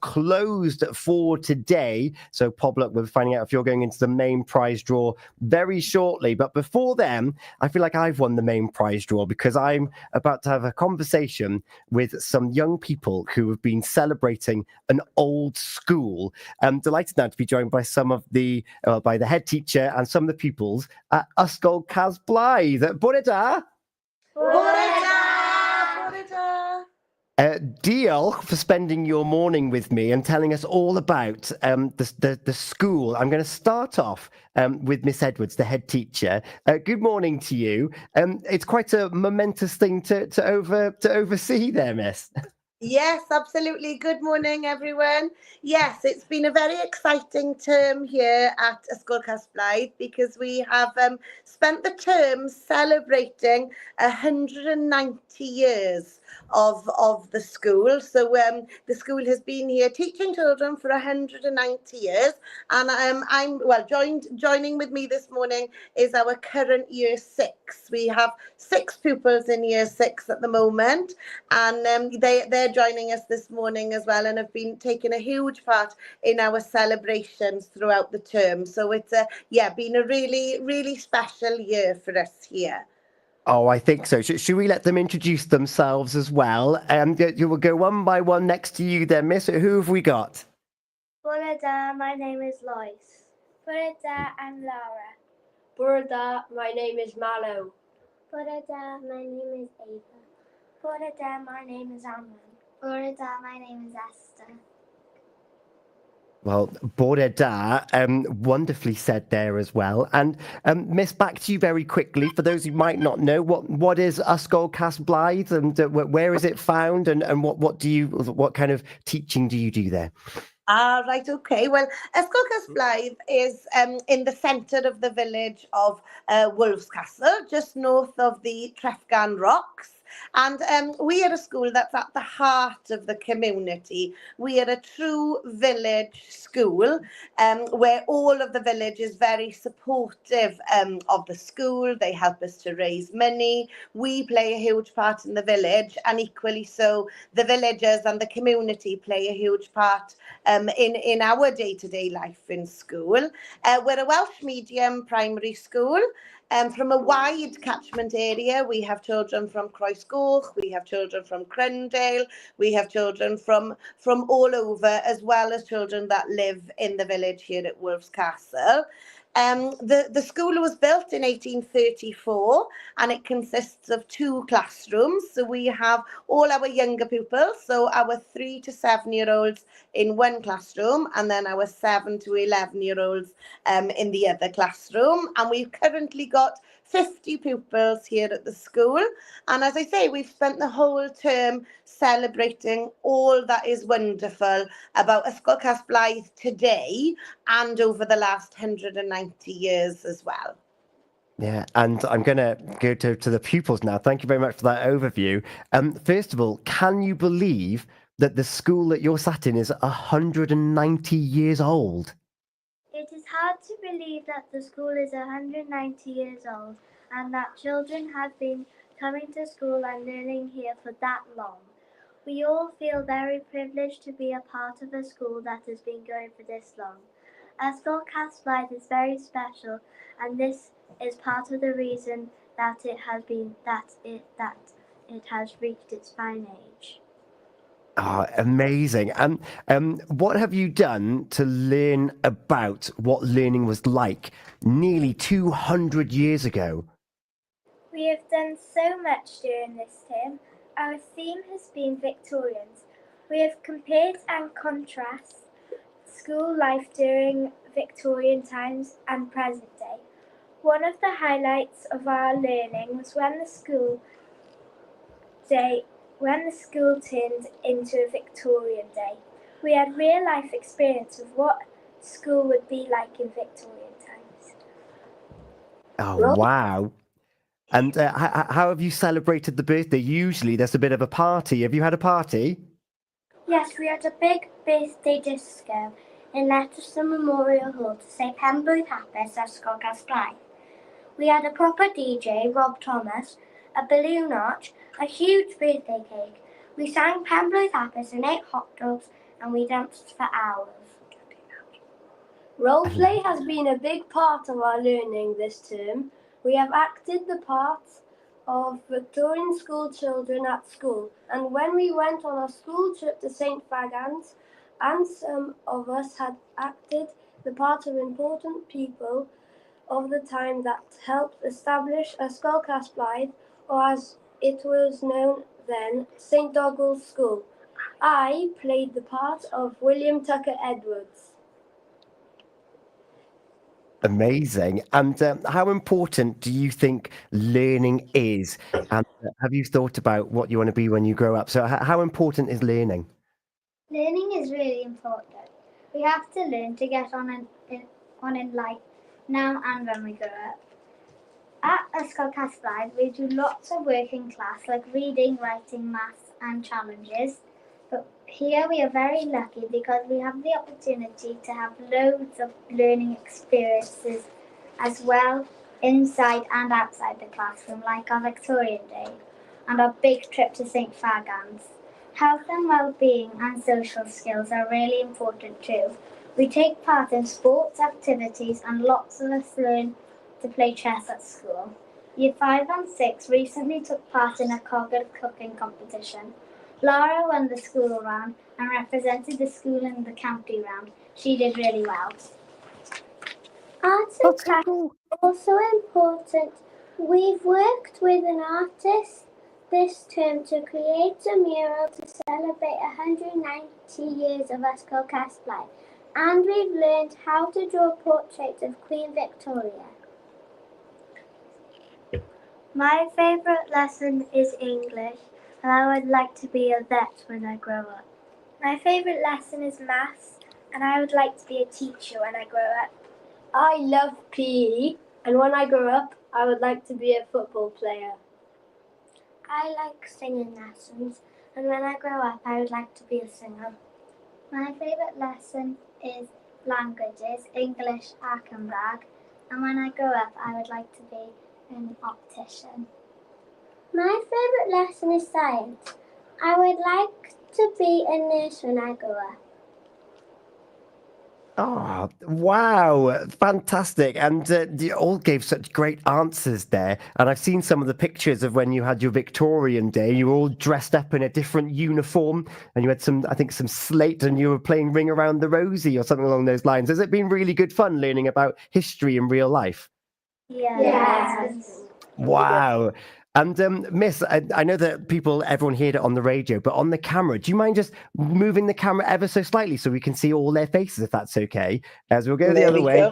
closed for today. So Pobluck, we're finding out if you're going into the main prize draw very shortly. But before then, I feel like I've won the main prize draw because I'm about to have a conversation with some young people who have been celebrating an old school. I'm delighted now to be joined by some of by the head teacher and some of the pupils at Ysgol Casblaidd. Bore da! Diolch for spending your morning with me and telling us all about the school. I'm going to start off with Miss Edwards, the head teacher. Good morning to you. It's quite a momentous thing to oversee there, Miss. Yes, absolutely. Good morning, everyone. Yes, it's been a very exciting term here at Ysgol Casblaidd because we have spent the term celebrating 190 years of the school. So the school has been here teaching children for 190 years, and joining with me this morning is our current year 6. We have 6 pupils in year 6 at the moment, and they're joining us this morning as well and have been taking a huge part in our celebrations throughout the term. So it's been a really special year for us here. Oh, I think so. Should we let them introduce themselves as well? You will go one by one next to you then, Miss. Who have we got? Bore da, my name is Lois. Bore da, I'm Lara. Bore da, my name is Mallow. Bore da, my name is Ava. Bore da, my name is Anna. Bore da, my name is Esther. Well, Bore da, wonderfully said there as well. And Miss, back to you very quickly. For those who might not know, what is Ysgol Casblaidd and where is it found, and what kind of teaching do you do there? Right, okay. Well, Ysgol Casblaidd is in the centre of the village of Wolfscastle, just north of the Trefgan Rocks. And we are a school that's at the heart of the community. We are a true village school where all of the village is very supportive of the school. They help us to raise money. We play a huge part in the village, and equally so the villagers and the community play a huge part in our day-to-day life in school. We're a Welsh medium primary school. From a wide catchment area, we have children from Croesgoch, we have children from Crundale, we have children from all over, as well as children that live in the village here at Wolfscastle. The school was built in 1834 and it consists of 2 classrooms. So we have all our younger pupils, so our 3 to 7-year-olds in one classroom, and then our 7 to 11-year-olds in the other classroom. And we've currently got 50 pupils here at the school. And as I say, we've spent the whole term celebrating all that is wonderful about Ysgol Casblaidd today and over the last 190 years as well. Yeah, and I'm going to go to the pupils now. Thank you very much for that overview. First of all, can you believe that the school that you're sat in is 190 years old? It is hard to believe that the school is 190 years old and that children have been coming to school and learning here for that long. We all feel very privileged to be a part of a school that has been going for this long. Ysgol Casblaidd is very special, and this is part of the reason that it has reached its fine age. Oh, amazing. What have you done to learn about what learning was like nearly 200 years ago? We have done so much during this term. Our theme has been Victorians. We have compared and contrasted school life during Victorian times and present day. One of the highlights of our learning was when the school turned into a Victorian day. We had real life experience of what school would be like in Victorian times. Oh, wow. And how have you celebrated the birthday? Usually there's a bit of a party. Have you had a party? Yes, we had a big birthday disco in Leicester Memorial Hall to say Pembrose Hapus Ysgol Casblaidd. We had a proper DJ, Rob Thomas, a balloon arch, a huge birthday cake. We sang Pembrose Hapus and ate hot dogs and we danced for hours. Roleplay has been a big part of our learning this term. We have acted the part of Victorian school children at school, and when we went on our school trip to St Fagans, and some of us had acted the part of important people of the time that helped establish Ysgol Casblaidd, or as it was known then, St Dogwell's School. I played the part of William Tucker Edwards. Amazing. And how important do you think learning is? And have you thought about what you want to be when you grow up? So how important is learning? Learning is really important. We have to learn to get on in life now and when we grow up. At Ysgol Casblaidd, we do lots of work in class, like reading, writing, maths and challenges. But here we are very lucky because we have the opportunity to have loads of learning experiences as well, inside and outside the classroom, like our Victorian Day and our big trip to St Fagans. Health and well-being and social skills are really important too. We take part in sports activities and lots of us learn to play chess at school. Year 5 and 6 recently took part in a cogger cooking competition. Laura won the school round and represented the school in the county round. She did really well. Arts and crafts are also important. We've worked with an artist this term to create a mural to celebrate 190 years of Ysgol Casblaidd, and we've learned how to draw portraits of Queen Victoria. My favourite lesson is English, and I would like to be a vet when I grow up. My favourite lesson is maths, and I would like to be a teacher when I grow up. I love PE, and when I grow up, I would like to be a football player. I like singing lessons, and when I grow up, I would like to be a singer. My favourite lesson is languages, English and Cymraeg, and when I grow up, I would like to be an optician. My favourite lesson is science. I would like to be a nurse when I grow up. Oh, wow. Fantastic. And you all gave such great answers there. And I've seen some of the pictures of when you had your Victorian Day. You were all dressed up in a different uniform and you had some slate and you were playing Ring Around the Rosie or something along those lines. Has it been really good fun learning about history in real life? Yes. Wow. And Miss, I know that everyone heard it on the radio, but on the camera, do you mind just moving the camera ever so slightly so we can see all their faces, if that's okay? As we'll go the other way.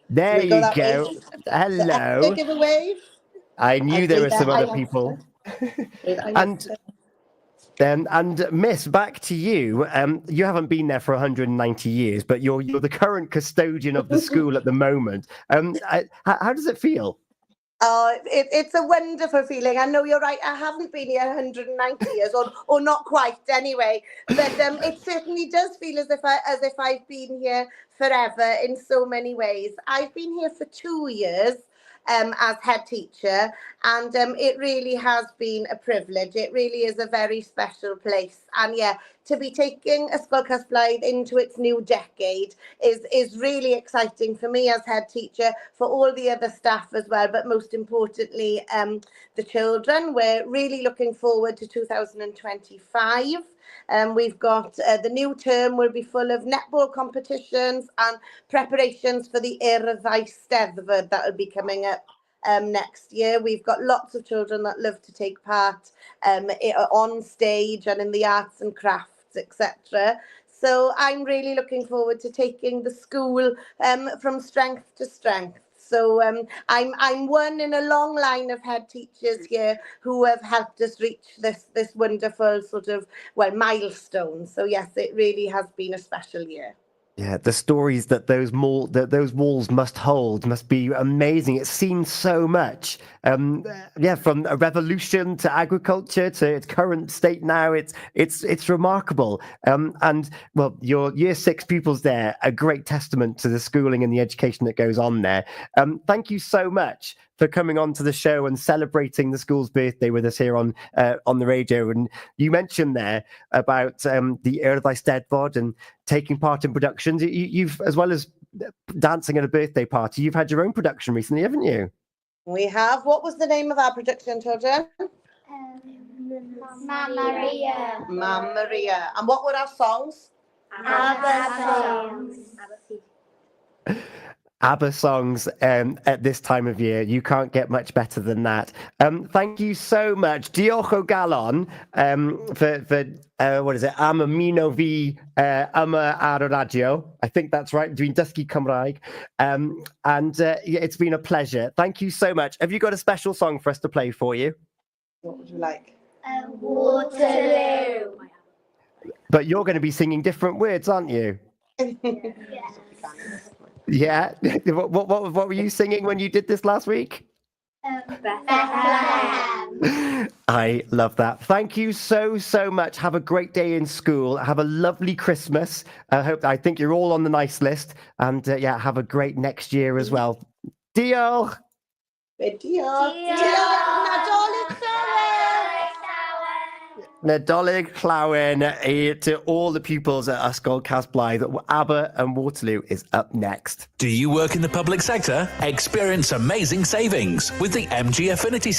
There you go. Hello. Give a wave. I knew there were some other people. And Miss, back to you. You haven't been there for 190 years, but you're the current custodian of the school at the moment. How does it feel? Oh, it's a wonderful feeling. I know you're right. I haven't been here 190 years, or not quite anyway. But it certainly does feel as if I've been here forever in so many ways. I've been here for 2 years as head teacher, and it really has been a privilege. It really is a very special place, and yeah, to be taking Ysgol Casblaidd into its new decade is really exciting for me as head teacher, for all the other staff as well, but most importantly the children. We're really looking forward to 2025. We've got the new term will be full of netball competitions and preparations for the Eisteddfod that will be coming up next year. We've got lots of children that love to take part on stage and in the arts and crafts, etc. So I'm really looking forward to taking the school from strength to strength. So I'm one in a long line of head teachers here who have helped us reach this wonderful sort of, well, milestone. So yes, it really has been a special year. Yeah, the stories that those walls must hold must be amazing. It's seen so much. From a revolution to agriculture to its current state now. It's remarkable. And well, your year 6 pupils there, a great testament to the schooling and the education that goes on there. Thank you so much for coming on to the show and celebrating the school's birthday with us here on the radio. And you mentioned there about the Eisteddfod and taking part in productions. You've, as well as dancing at a birthday party, you've had your own production recently, haven't you? We have. What was the name of our production, children? Mamma Maria. Mamma Maria. And what were our songs? ABBA songs. ABBA songs at this time of year. You can't get much better than that. Thank you so much. Diolch o galon for what is it? Am ymuno fi yma ar y radio. I think that's right. Dwi'n dysgu Cymraeg. It's been a pleasure. Thank you so much. Have you got a special song for us to play for you? What would you like? Waterloo. But you're going to be singing different words, aren't you? Yeah. What were you singing when you did this last week? Bethlehem. I love that. Thank you so much. Have a great day in school. Have a lovely Christmas. I think you're all on the nice list. And have a great next year as well. Diolch. Nadolig Llawen to all the pupils at Ysgol Casblaidd. ABBA and Waterloo is up next. Do you work in the public sector? Experience amazing savings with the MG Affinity